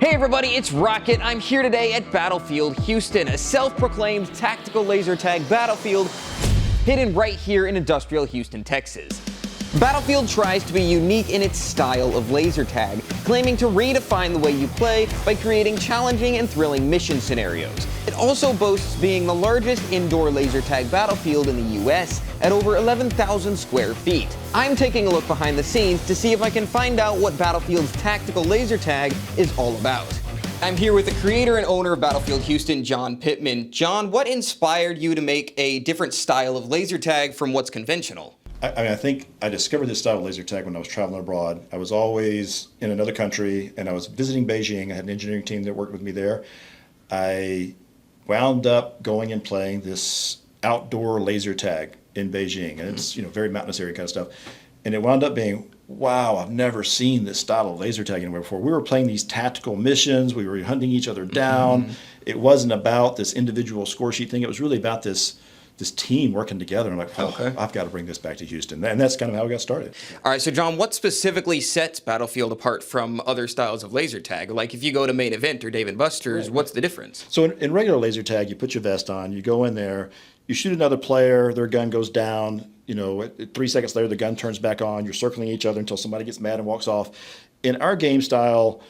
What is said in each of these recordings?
Hey everybody, it's Rocket. I'm here today at Battlefield Houston, a self-proclaimed tactical laser tag battlefield hidden right here in industrial Houston, Texas. Battlefield tries to be unique in its style of laser tag, claiming to redefine the way you play by creating challenging and thrilling mission scenarios. It also boasts being the largest indoor laser tag battlefield in the US at over 11,000 square feet. I'm taking a look behind the scenes to see if I can find out what Battlefield's tactical laser tag is all about. I'm here with the creator and owner of Battlefield Houston, John Pittman. John, what inspired you to make a different style of laser tag from what's conventional? I think I discovered this style of laser tag when I was traveling abroad. I was always in another country, and I was visiting Beijing. I had an engineering team that worked with me there. I wound up going and playing this outdoor laser tag in Beijing, and it's very mountainous area kind of stuff. And it wound up being, wow, I've never seen this style of laser tag anywhere before. We were playing these tactical missions. We were hunting each other down. It wasn't about this individual score sheet thing. It was really about this team working together. And I'm like, okay, I've got to bring this back to Houston. And that's kind of how we got started. All right, so John, what specifically sets Battlefield apart from other styles of laser tag? Like if you go to Main Event or Dave & Buster's, what's the difference? So in regular laser tag, you put your vest on, you go in there, you shoot another player, their gun goes down, 3 seconds later, the gun turns back on, you're circling each other until somebody gets mad and walks off. In our game style,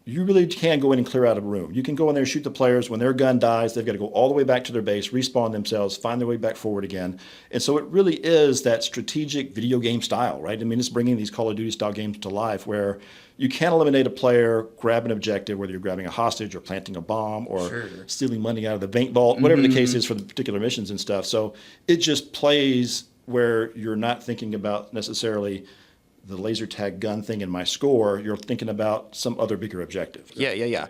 you really can go in and clear out a room. You can go in there and shoot the players. When their gun dies, they've got to go all the way back to their base, respawn themselves, find their way back forward again. And so it really is that strategic video game style, right? I mean, it's bringing these Call of Duty style games to life where you can eliminate a player, grab an objective, whether you're grabbing a hostage or planting a bomb or stealing money out of the bank vault, whatever the case is for the particular missions and stuff. So it just plays where you're not thinking about necessarily the laser tag gun thing in my score, you're thinking about some other bigger objective. Yeah.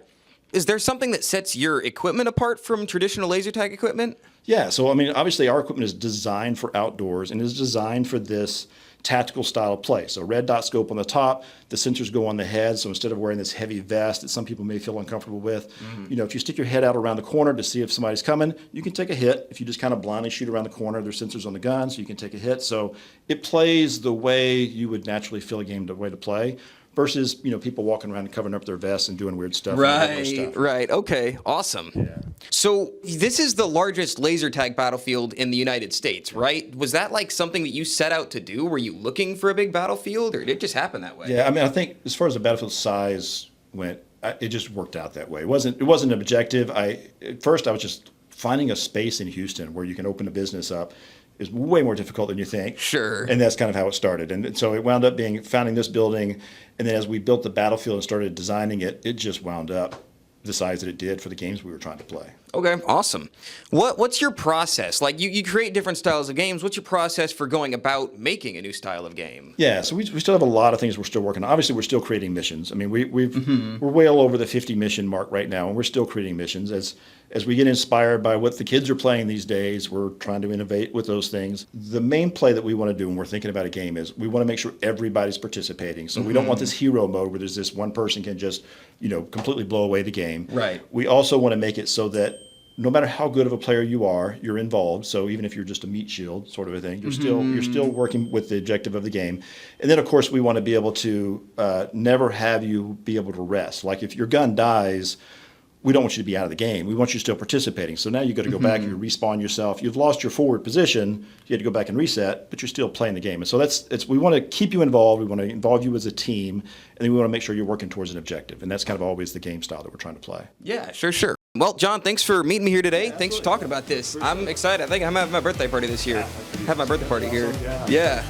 Is there something that sets your equipment apart from traditional laser tag equipment? Yeah, so I mean, obviously our equipment is designed for outdoors and is designed for this tactical style of play. So red dot scope on the top, the sensors go on the head, so instead of wearing this heavy vest that some people may feel uncomfortable with, if you stick your head out around the corner to see if somebody's coming, you can take a hit. If you just kind of blindly shoot around the corner, there's sensors on the gun, so you can take a hit. So it plays the way you would naturally feel a game the way to play. Versus, people walking around and covering up their vests and doing weird stuff. Right. Okay, awesome. Yeah. So this is the largest laser tag battlefield in the United States, right? Was that like something that you set out to do? Were you looking for a big battlefield, or did it just happen that way? Yeah, I mean, I think as far as the battlefield size went, it just worked out that way. It wasn't an objective. At first, I was just finding a space in Houston where you can open a business up is way more difficult than you think. Sure. And that's kind of how it started. And so it wound up being founding this building, and then as we built the battlefield and started designing it, it just wound up the size that it did for the games we were trying to play. Okay, awesome. What's your process? Like you create different styles of games. What's your process for going about making a new style of game? Yeah, so we still have a lot of things we're still working on. Obviously, we're still creating missions. I mean, we're well over the 50 mission mark right now, and we're still creating missions. As we get inspired by what the kids are playing these days, we're trying to innovate with those things. The main play that we want to do when we're thinking about a game is we want to make sure everybody's participating. So we don't want this hero mode where there's this one person can just, completely blow away the game. Right. We also want to make it so that no matter how good of a player you are, you're involved. So even if you're just a meat shield sort of a thing, you're still working with the objective of the game. And then of course we want to be able to never have you be able to rest. Like if your gun dies, we don't want you to be out of the game. We want you still participating. So now you've got to go back and you respawn yourself. You've lost your forward position. You had to go back and reset, but you're still playing the game. And so we want to keep you involved. We want to involve you as a team, and then we want to make sure you're working towards an objective. And that's kind of always the game style that we're trying to play. Yeah, sure. Well, John, thanks for meeting me here today. Yeah, thanks for talking about this. I'm excited. I think I'm having my birthday party this year. Have my birthday party here. Yeah.